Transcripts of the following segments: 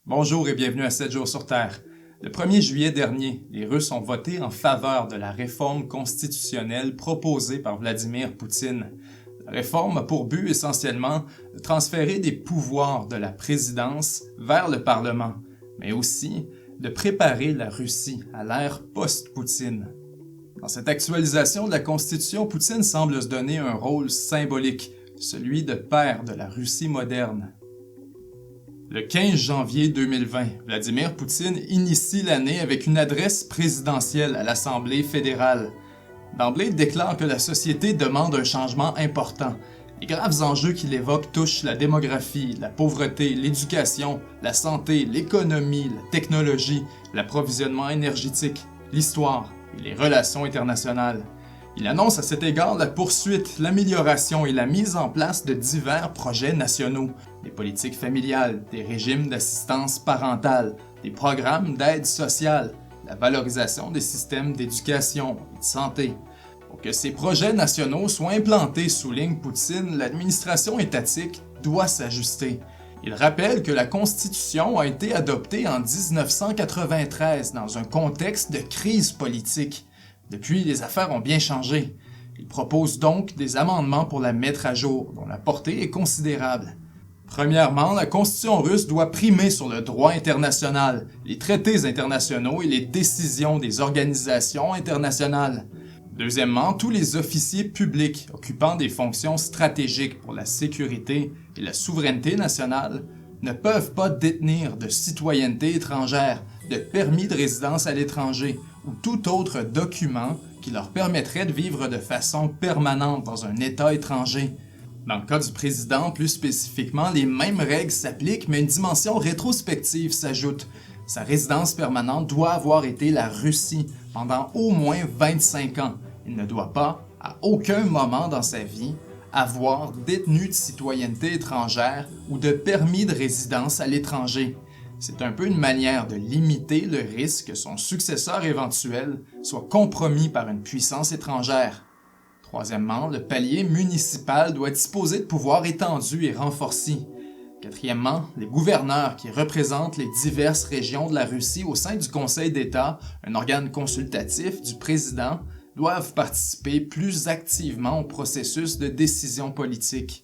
Bonjour et bienvenue à 7 jours sur Terre. Le 1er juillet dernier, les Russes ont voté en faveur de la réforme constitutionnelle proposée par Vladimir Poutine. La réforme a pour but essentiellement de transférer des pouvoirs de la présidence vers le Parlement, mais aussi de préparer la Russie à l'ère post-Poutine. Dans cette actualisation de la Constitution, Poutine semble se donner un rôle symbolique, celui de père de la Russie moderne. Le 15 janvier 2020, Vladimir Poutine initie l'année avec une adresse présidentielle à l'Assemblée fédérale. D'emblée, il déclare que la société demande un changement important. Les graves enjeux qu'il évoque touchent la démographie, la pauvreté, l'éducation, la santé, l'économie, la technologie, l'approvisionnement énergétique, l'histoire et les relations internationales. Il annonce à cet égard la poursuite, l'amélioration et la mise en place de divers projets nationaux, des politiques familiales, des régimes d'assistance parentale, des programmes d'aide sociale, la valorisation des systèmes d'éducation et de santé. Pour que ces projets nationaux soient implantés, souligne Poutine, l'administration étatique doit s'ajuster. Il rappelle que la Constitution a été adoptée en 1993 dans un contexte de crise politique. Depuis, les affaires ont bien changé. Il propose donc des amendements pour la mettre à jour, dont la portée est considérable. Premièrement, la Constitution russe doit primer sur le droit international, les traités internationaux et les décisions des organisations internationales. Deuxièmement, tous les officiers publics occupant des fonctions stratégiques pour la sécurité et la souveraineté nationale ne peuvent pas détenir de citoyenneté étrangère, de permis de résidence à l'étranger ou tout autre document qui leur permettrait de vivre de façon permanente dans un État étranger. Dans le cas du président, plus spécifiquement, les mêmes règles s'appliquent, mais une dimension rétrospective s'ajoute. Sa résidence permanente doit avoir été la Russie pendant au moins 25 ans. Il ne doit pas, à aucun moment dans sa vie, avoir détenu de citoyenneté étrangère ou de permis de résidence à l'étranger. C'est un peu une manière de limiter le risque que son successeur éventuel soit compromis par une puissance étrangère. Troisièmement, le palier municipal doit disposer de pouvoirs étendus et renforcés. Quatrièmement, les gouverneurs qui représentent les diverses régions de la Russie au sein du Conseil d'État, un organe consultatif du président, doivent participer plus activement au processus de décision politique.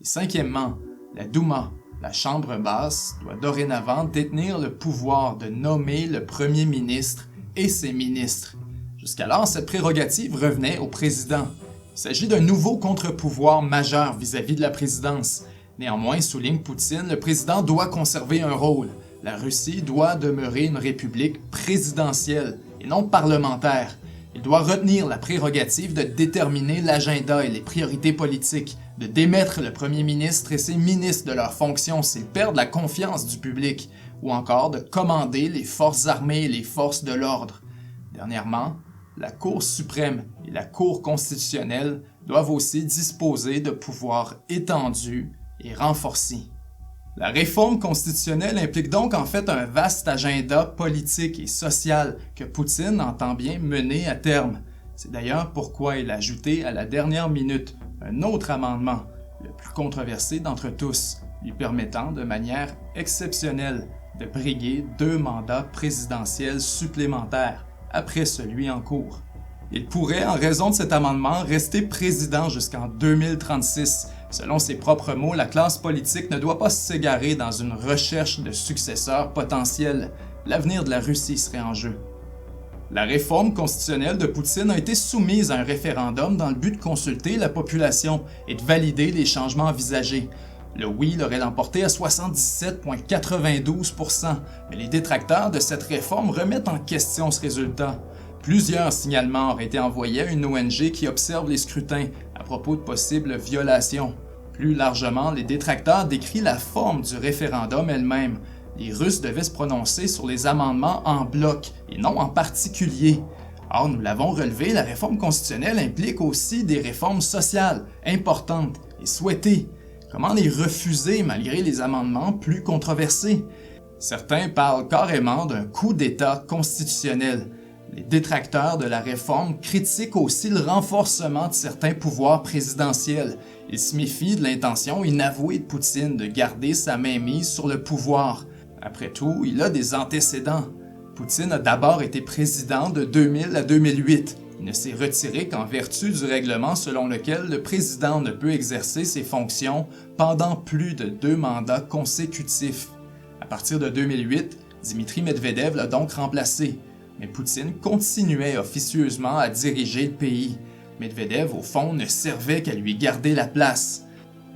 Et cinquièmement, la Douma, la Chambre basse, doit dorénavant détenir le pouvoir de nommer le premier ministre et ses ministres. Jusqu'alors, cette prérogative revenait au président. Il s'agit d'un nouveau contre-pouvoir majeur vis-à-vis de la présidence. Néanmoins, souligne Poutine, le président doit conserver un rôle. La Russie doit demeurer une république présidentielle et non parlementaire. Il doit retenir la prérogative de déterminer l'agenda et les priorités politiques, de démettre le premier ministre et ses ministres de leurs fonctions s'ils perdent la confiance du public, ou encore de commander les forces armées et les forces de l'ordre. Dernièrement, la Cour suprême et la Cour constitutionnelle doivent aussi disposer de pouvoirs étendus et renforcés. La réforme constitutionnelle implique donc en fait un vaste agenda politique et social que Poutine entend bien mener à terme. C'est d'ailleurs pourquoi il a ajouté à la dernière minute un autre amendement, le plus controversé d'entre tous, lui permettant de manière exceptionnelle de briguer 2 mandats présidentiels supplémentaires après celui en cours. Il pourrait, en raison de cet amendement, rester président jusqu'en 2036. Selon ses propres mots, la classe politique ne doit pas s'égarer dans une recherche de successeurs potentiels. L'avenir de la Russie serait en jeu. La réforme constitutionnelle de Poutine a été soumise à un référendum dans le but de consulter la population et de valider les changements envisagés. Le oui l'aurait emporté à 77,92%, mais les détracteurs de cette réforme remettent en question ce résultat. Plusieurs signalements auraient été envoyés à une ONG qui observe les scrutins à propos de possibles violations. Plus largement, les détracteurs décrivent la forme du référendum elle-même. Les Russes devaient se prononcer sur les amendements en bloc et non en particulier. Or, nous l'avons relevé, la réforme constitutionnelle implique aussi des réformes sociales importantes et souhaitées. Comment les refuser malgré les amendements plus controversés? Certains parlent carrément d'un coup d'État constitutionnel. Les détracteurs de la réforme critiquent aussi le renforcement de certains pouvoirs présidentiels. Ils se méfient de l'intention inavouée de Poutine de garder sa mainmise sur le pouvoir. Après tout, il a des antécédents. Poutine a d'abord été président de 2000 à 2008. Il ne s'est retiré qu'en vertu du règlement selon lequel le président ne peut exercer ses fonctions pendant plus de 2 mandats consécutifs. À partir de 2008, Dmitri Medvedev l'a donc remplacé, mais Poutine continuait officieusement à diriger le pays. Medvedev, au fond, ne servait qu'à lui garder la place.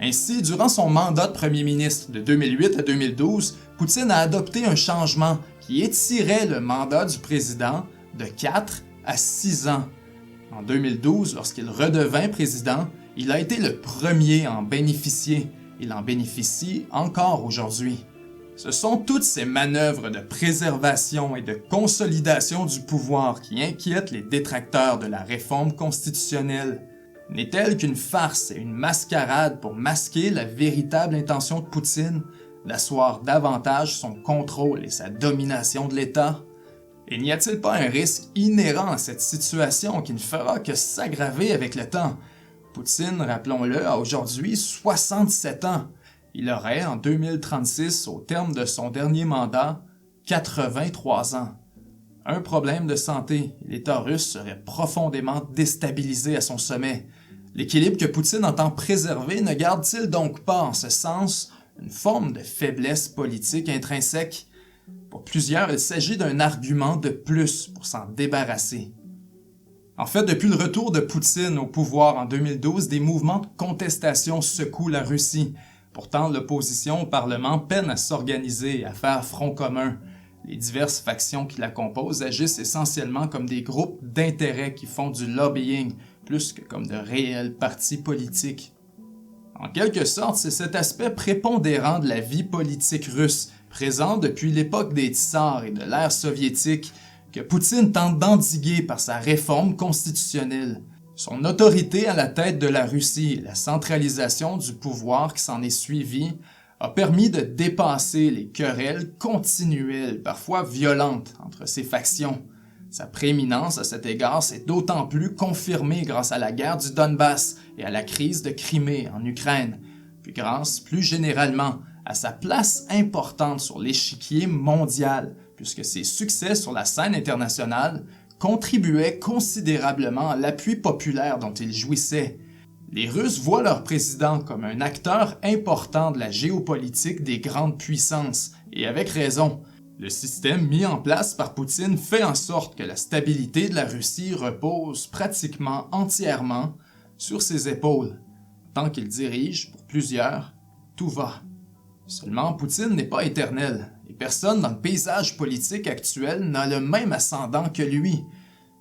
Ainsi, durant son mandat de premier ministre de 2008 à 2012, Poutine a adopté un changement qui étirait le mandat du président de 4 à 6 ans. En 2012, lorsqu'il redevint président, il a été le premier à en bénéficier. Il en bénéficie encore aujourd'hui. Ce sont toutes ces manœuvres de préservation et de consolidation du pouvoir qui inquiètent les détracteurs de la réforme constitutionnelle. N'est-elle qu'une farce et une mascarade pour masquer la véritable intention de Poutine d'asseoir davantage son contrôle et sa domination de l'État? Et n'y a-t-il pas un risque inhérent à cette situation qui ne fera que s'aggraver avec le temps? Poutine, rappelons-le, a aujourd'hui 67 ans. Il aurait, en 2036, au terme de son dernier mandat, 83 ans. Un problème de santé, l'État russe serait profondément déstabilisé à son sommet. L'équilibre que Poutine entend préserver ne garde-t-il donc pas, en ce sens, une forme de faiblesse politique intrinsèque? Pour plusieurs, il s'agit d'un argument de plus pour s'en débarrasser. En fait, depuis le retour de Poutine au pouvoir en 2012, des mouvements de contestation secouent la Russie. Pourtant, l'opposition au Parlement peine à s'organiser et à faire front commun. Les diverses factions qui la composent agissent essentiellement comme des groupes d'intérêt qui font du lobbying, plus que comme de réels partis politiques. En quelque sorte, c'est cet aspect prépondérant de la vie politique russe, présent depuis l'époque des tsars et de l'ère soviétique, que Poutine tente d'endiguer par sa réforme constitutionnelle. Son autorité à la tête de la Russie et la centralisation du pouvoir qui s'en est suivie a permis de dépasser les querelles continuelles, parfois violentes, entre ces factions. Sa prééminence à cet égard s'est d'autant plus confirmée grâce à la guerre du Donbass et à la crise de Crimée en Ukraine, puis grâce, plus généralement, à sa place importante sur l'échiquier mondial, puisque ses succès sur la scène internationale contribuaient considérablement à l'appui populaire dont il jouissait. Les Russes voient leur président comme un acteur important de la géopolitique des grandes puissances, et avec raison. Le système mis en place par Poutine fait en sorte que la stabilité de la Russie repose pratiquement entièrement sur ses épaules. Tant qu'il dirige, pour plusieurs, tout va. Seulement, Poutine n'est pas éternel, et personne dans le paysage politique actuel n'a le même ascendant que lui.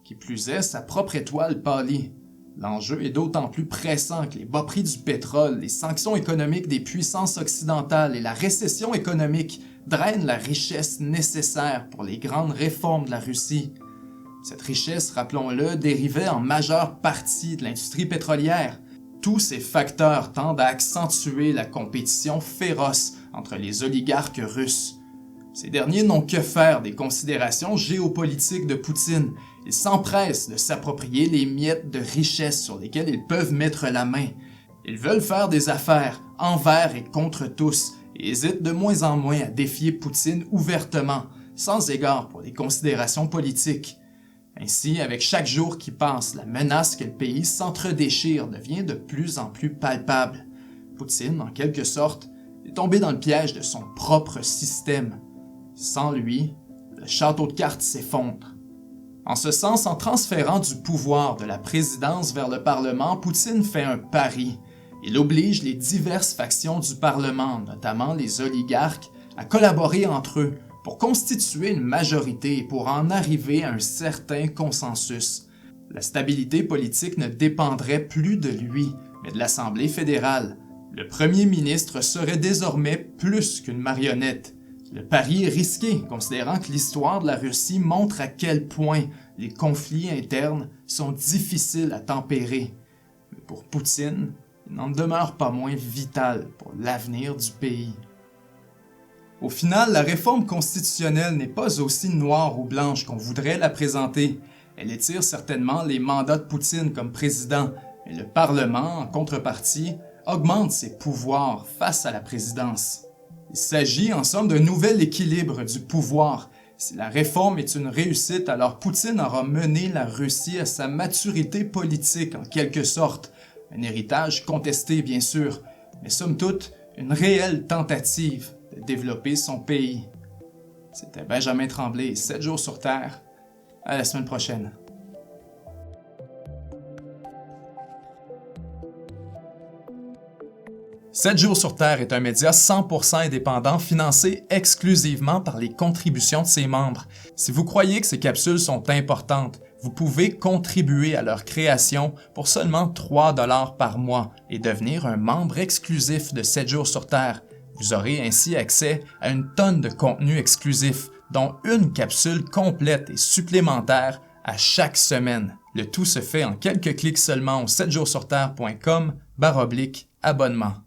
Qui plus est, sa propre étoile pâlit. L'enjeu est d'autant plus pressant que les bas prix du pétrole, les sanctions économiques des puissances occidentales et la récession économique drainent la richesse nécessaire pour les grandes réformes de la Russie. Cette richesse, rappelons-le, dérivait en majeure partie de l'industrie pétrolière. Tous ces facteurs tendent à accentuer la compétition féroce entre les oligarques russes. Ces derniers n'ont que faire des considérations géopolitiques de Poutine. Ils s'empressent de s'approprier les miettes de richesse sur lesquelles ils peuvent mettre la main. Ils veulent faire des affaires envers et contre tous et hésitent de moins en moins à défier Poutine ouvertement, sans égard pour les considérations politiques. Ainsi, avec chaque jour qui passe, la menace que le pays s'entredéchire devient de plus en plus palpable. Poutine, en quelque sorte, est tombé dans le piège de son propre système. Sans lui, le château de cartes s'effondre. En ce sens, en transférant du pouvoir de la présidence vers le Parlement, Poutine fait un pari. Il oblige les diverses factions du Parlement, notamment les oligarques, à collaborer entre eux pour constituer une majorité et pour en arriver à un certain consensus. La stabilité politique ne dépendrait plus de lui, mais de l'Assemblée fédérale. Le premier ministre serait désormais plus qu'une marionnette. Le pari est risqué, considérant que l'histoire de la Russie montre à quel point les conflits internes sont difficiles à tempérer. Mais pour Poutine, il n'en demeure pas moins vital pour l'avenir du pays. Au final, la réforme constitutionnelle n'est pas aussi noire ou blanche qu'on voudrait la présenter. Elle étire certainement les mandats de Poutine comme président, mais le Parlement, en contrepartie, augmente ses pouvoirs face à la présidence. Il s'agit en somme d'un nouvel équilibre du pouvoir. Si la réforme est une réussite, alors Poutine aura mené la Russie à sa maturité politique en quelque sorte. Un héritage contesté bien sûr, mais somme toute, une réelle tentative de développer son pays. C'était Benjamin Tremblay, 7 jours sur Terre. À la semaine prochaine. « 7 jours sur Terre » est un média 100% indépendant financé exclusivement par les contributions de ses membres. Si vous croyez que ces capsules sont importantes, vous pouvez contribuer à leur création pour seulement 3 $ par mois et devenir un membre exclusif de 7 jours sur Terre. Vous aurez ainsi accès à une tonne de contenu exclusif, dont une capsule complète et supplémentaire à chaque semaine. Le tout se fait en quelques clics seulement au 7jourssurterre.com/abonnement.